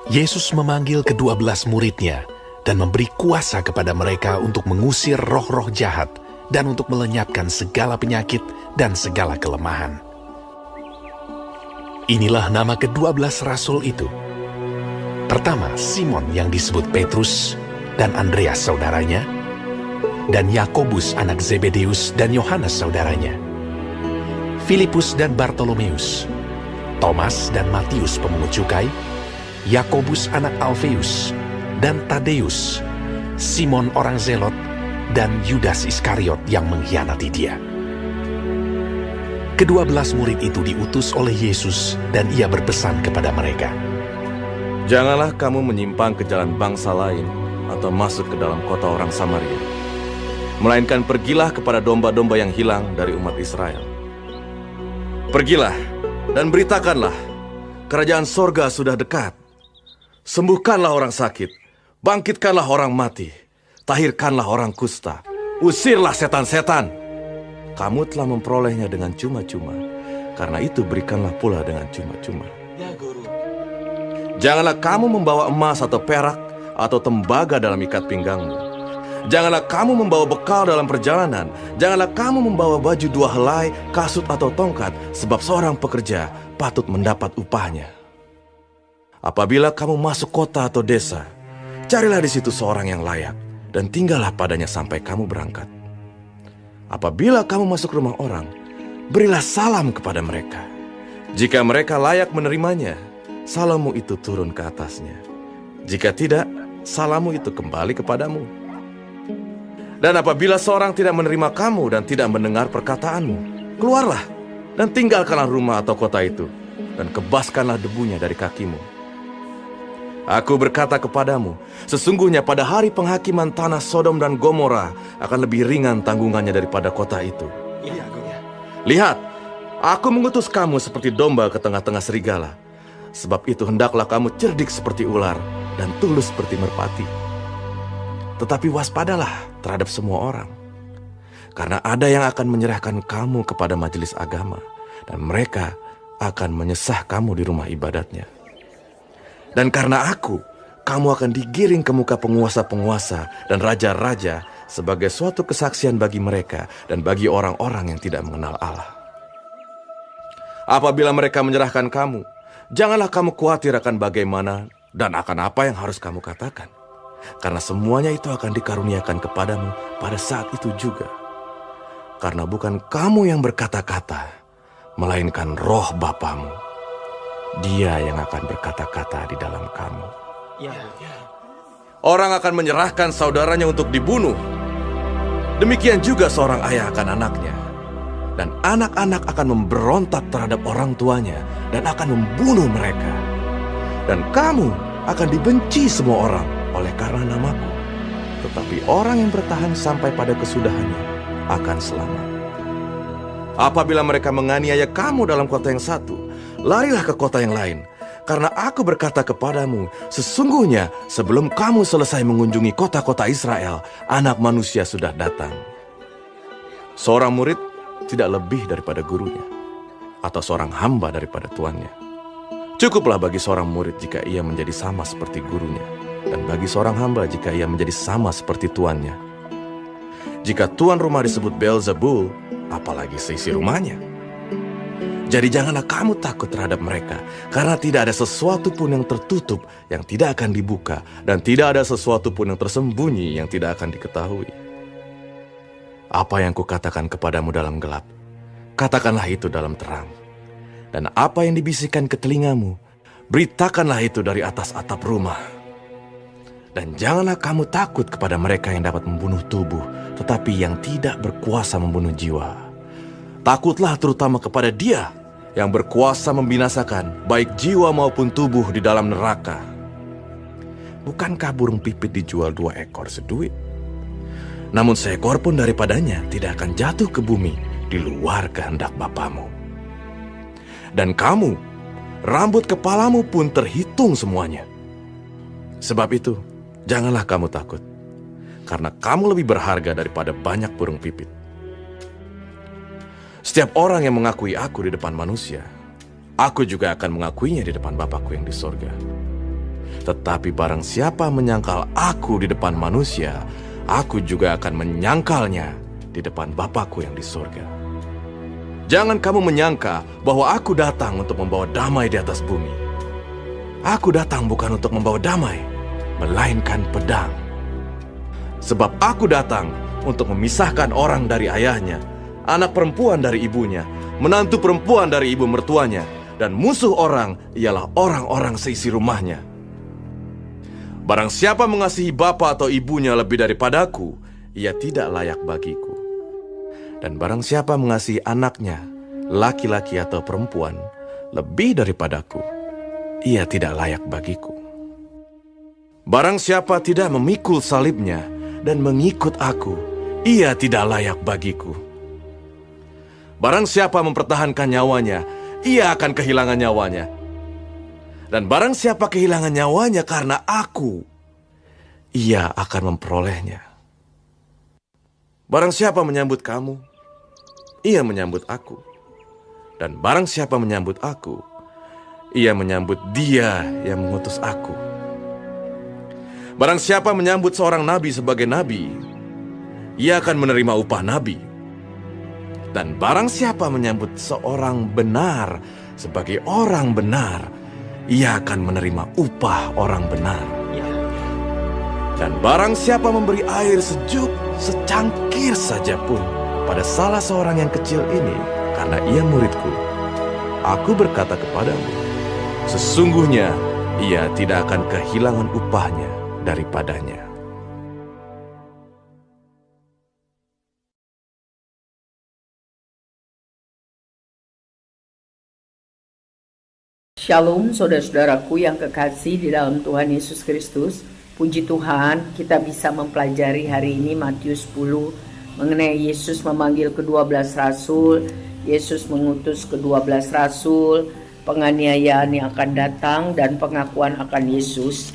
Yesus memanggil ke-12 muridnya dan memberi kuasa kepada mereka untuk mengusir roh-roh jahat dan untuk melenyapkan segala penyakit dan segala kelemahan. Inilah nama ke-12 rasul itu. Pertama, Simon yang disebut Petrus dan Andreas saudaranya, dan Yakobus anak Zebedeus dan Yohanes saudaranya, Filipus dan Bartolomeus, Thomas dan Matius pemungut cukai, Yakobus anak Alfeus, dan Tadeus, Simon orang Zelot, dan Yudas Iskariot yang mengkhianati dia. Ke-12 murid itu diutus oleh Yesus dan ia berpesan kepada mereka, "Janganlah kamu menyimpang ke jalan bangsa lain atau masuk ke dalam kota orang Samaria, melainkan pergilah kepada domba-domba yang hilang dari umat Israel. Pergilah dan beritakanlah, kerajaan sorga sudah dekat. Sembuhkanlah orang sakit, bangkitkanlah orang mati, tahirkanlah orang kusta, usirlah setan-setan. Kamu telah memperolehnya dengan cuma-cuma, karena itu berikanlah pula dengan cuma-cuma. Ya, Guru. Janganlah kamu membawa emas atau perak atau tembaga dalam ikat pinggangmu. Janganlah kamu membawa bekal dalam perjalanan. Janganlah kamu membawa baju 2 helai, kasut atau tongkat, sebab seorang pekerja patut mendapat upahnya. Apabila kamu masuk kota atau desa, carilah di situ seorang yang layak, dan tinggallah padanya sampai kamu berangkat. Apabila kamu masuk rumah orang, berilah salam kepada mereka. Jika mereka layak menerimanya, salammu itu turun ke atasnya. Jika tidak, salammu itu kembali kepadamu. Dan apabila seorang tidak menerima kamu dan tidak mendengar perkataanmu, keluarlah dan tinggalkanlah rumah atau kota itu, dan kebaskanlah debunya dari kakimu. Aku berkata kepadamu, sesungguhnya pada hari penghakiman tanah Sodom dan Gomora akan lebih ringan tanggungannya daripada kota itu. Lihat, aku mengutus kamu seperti domba ke tengah-tengah serigala. Sebab itu hendaklah kamu cerdik seperti ular dan tulus seperti merpati. Tetapi waspadalah terhadap semua orang, karena ada yang akan menyerahkan kamu kepada majelis agama, dan mereka akan menyesah kamu di rumah ibadatnya. Dan karena aku, kamu akan digiring ke muka penguasa-penguasa dan raja-raja sebagai suatu kesaksian bagi mereka dan bagi orang-orang yang tidak mengenal Allah. Apabila mereka menyerahkan kamu, janganlah kamu khawatir akan bagaimana dan akan apa yang harus kamu katakan. Karena semuanya itu akan dikaruniakan kepadamu pada saat itu juga. Karena bukan kamu yang berkata-kata, melainkan Roh Bapamu. Dia yang akan berkata-kata di dalam kamu. Orang akan menyerahkan saudaranya untuk dibunuh. Demikian juga seorang ayah akan anaknya. Dan anak-anak akan memberontak terhadap orang tuanya dan akan membunuh mereka. Dan kamu akan dibenci semua orang oleh karena namaku. Tetapi orang yang bertahan sampai pada kesudahannya akan selamat. Apabila mereka menganiaya kamu dalam kota yang satu, larilah ke kota yang lain. Karena aku berkata kepadamu, sesungguhnya sebelum kamu selesai mengunjungi kota-kota Israel, Anak Manusia sudah datang. Seorang murid tidak lebih daripada gurunya, atau seorang hamba daripada tuannya. Cukuplah bagi seorang murid jika ia menjadi sama seperti gurunya, dan bagi seorang hamba jika ia menjadi sama seperti tuannya. Jika tuan rumah disebut Beelzebul, apalagi seisi rumahnya. Jadi janganlah kamu takut terhadap mereka, karena tidak ada sesuatu pun yang tertutup yang tidak akan dibuka, dan tidak ada sesuatu pun yang tersembunyi yang tidak akan diketahui. Apa yang kukatakan kepadamu dalam gelap, katakanlah itu dalam terang. Dan apa yang dibisikkan ke telingamu, beritakanlah itu dari atas atap rumah. Dan janganlah kamu takut kepada mereka yang dapat membunuh tubuh, tetapi yang tidak berkuasa membunuh jiwa. Takutlah terutama kepada Dia yang berkuasa membinasakan baik jiwa maupun tubuh di dalam neraka. Bukankah burung pipit dijual 2 ekor seduit? Namun seekor pun daripadanya tidak akan jatuh ke bumi di luar kehendak Bapamu. Dan kamu, rambut kepalamu pun terhitung semuanya. Sebab itu, janganlah kamu takut, karena kamu lebih berharga daripada banyak burung pipit. Setiap orang yang mengakui aku di depan manusia, aku juga akan mengakuinya di depan Bapakku yang di sorga. Tetapi barang siapa menyangkal aku di depan manusia, aku juga akan menyangkalnya di depan Bapa-Ku yang di surga. Jangan kamu menyangka bahwa aku datang untuk membawa damai di atas bumi. Aku datang bukan untuk membawa damai, melainkan pedang. Sebab aku datang untuk memisahkan orang dari ayahnya, anak perempuan dari ibunya, menantu perempuan dari ibu mertuanya, dan musuh orang ialah orang-orang seisi rumahnya. Barang siapa mengasihi bapa atau ibunya lebih daripadaku, ia tidak layak bagiku. Dan barang siapa mengasihi anaknya, laki-laki atau perempuan, lebih daripadaku, ia tidak layak bagiku. Barang siapa tidak memikul salibnya dan mengikut aku, ia tidak layak bagiku. Barang siapa mempertahankan nyawanya, ia akan kehilangan nyawanya. Dan barang siapa kehilangan nyawanya karena aku, ia akan memperolehnya. Barang siapa menyambut kamu, ia menyambut aku. Dan barang siapa menyambut aku, ia menyambut Dia yang mengutus aku. Barang siapa menyambut seorang nabi sebagai nabi, ia akan menerima upah nabi. Dan barang siapa menyambut seorang benar sebagai orang benar, ia akan menerima upah orang benar. Dan barang siapa memberi air sejuk secangkir saja pun pada salah seorang yang kecil ini, karena ia muridku, aku berkata kepadamu, sesungguhnya ia tidak akan kehilangan upahnya daripadanya. Shalom saudara-saudaraku yang kekasih di dalam Tuhan Yesus Kristus. Puji Tuhan, kita bisa mempelajari hari ini Matius 10 mengenai Yesus memanggil ke-12 rasul, Yesus mengutus ke-12 rasul, penganiayaan yang akan datang dan pengakuan akan Yesus.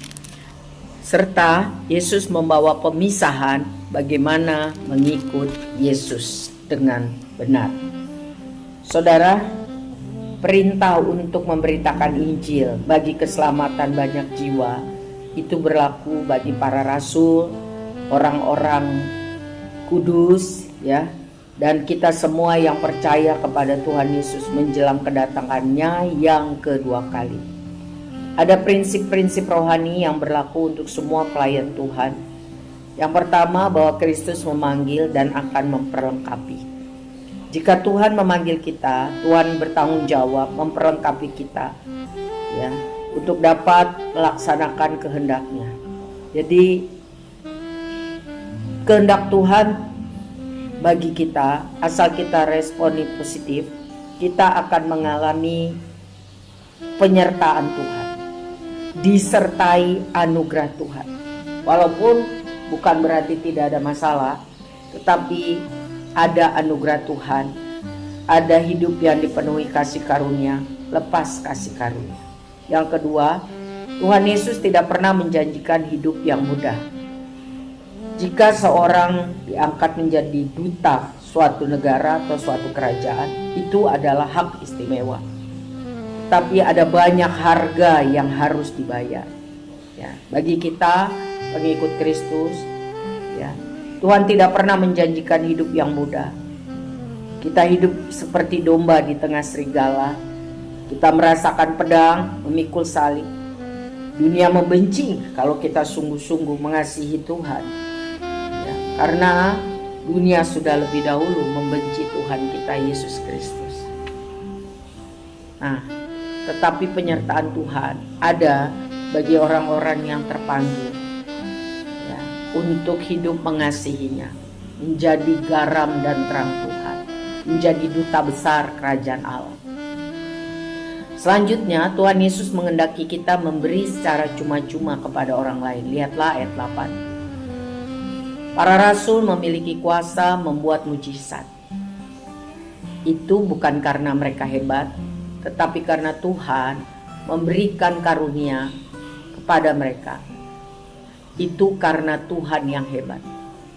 Serta Yesus membawa pemisahan bagaimana mengikut Yesus dengan benar. Saudara, perintah untuk memberitakan Injil bagi keselamatan banyak jiwa itu berlaku bagi para rasul, orang-orang kudus, ya, dan kita semua yang percaya kepada Tuhan Yesus menjelang kedatangannya yang kedua kali. Ada prinsip-prinsip rohani yang berlaku untuk semua pelayan Tuhan. Yang pertama, bahwa Kristus memanggil dan akan memperlengkapi. Jika Tuhan memanggil kita, Tuhan bertanggung jawab memperlengkapi kita, ya, untuk dapat melaksanakan kehendaknya. Jadi kehendak Tuhan bagi kita, asal kita responi positif, kita akan mengalami penyertaan Tuhan, disertai anugerah Tuhan. Walaupun bukan berarti tidak ada masalah, tetapi ada anugerah Tuhan, ada hidup yang dipenuhi kasih karunia, lepas kasih karunia. Yang kedua, Tuhan Yesus tidak pernah menjanjikan hidup yang mudah. Jika seorang diangkat menjadi duta suatu negara atau suatu kerajaan, itu adalah hak istimewa. Tapi ada banyak harga yang harus dibayar. Ya, bagi kita pengikut Kristus, ya, Tuhan tidak pernah menjanjikan hidup yang mudah. Kita hidup seperti domba di tengah serigala. Kita merasakan pedang, memikul salib. Dunia membenci kalau kita sungguh-sungguh mengasihi Tuhan, ya, karena dunia sudah lebih dahulu membenci Tuhan kita Yesus Kristus. Nah, tetapi penyertaan Tuhan ada bagi orang-orang yang terpanggil, ya, untuk hidup mengasihinya, menjadi garam dan terang Tuhan, menjadi duta besar kerajaan Allah. Selanjutnya, Tuhan Yesus menghendaki kita memberi secara cuma-cuma kepada orang lain. Lihatlah ayat 8. Para rasul memiliki kuasa membuat mujizat. Itu bukan karena mereka hebat, tetapi karena Tuhan memberikan karunia kepada mereka. Itu karena Tuhan yang hebat,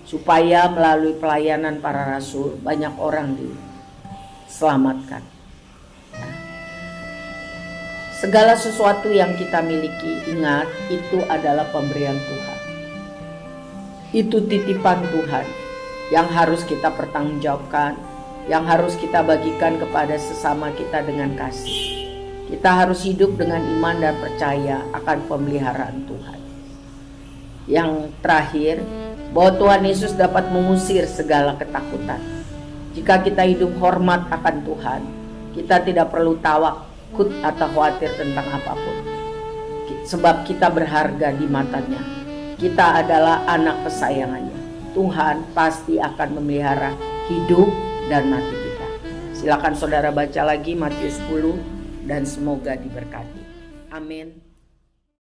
supaya melalui pelayanan para rasul banyak orang diselamatkan. Segala sesuatu yang kita miliki, ingat, itu adalah pemberian Tuhan. Itu titipan Tuhan yang harus kita pertanggungjawabkan, yang harus kita bagikan kepada sesama kita dengan kasih. Kita harus hidup dengan iman dan percaya akan pemeliharaan Tuhan. Yang terakhir, bahwa Tuhan Yesus dapat mengusir segala ketakutan. Jika kita hidup hormat akan Tuhan, kita tidak perlu takut atau khawatir tentang apapun. Sebab kita berharga di matanya. Kita adalah anak kesayangannya. Tuhan pasti akan memelihara hidup dan mati kita. Silakan saudara baca lagi Matius 10 dan semoga diberkati. Amin.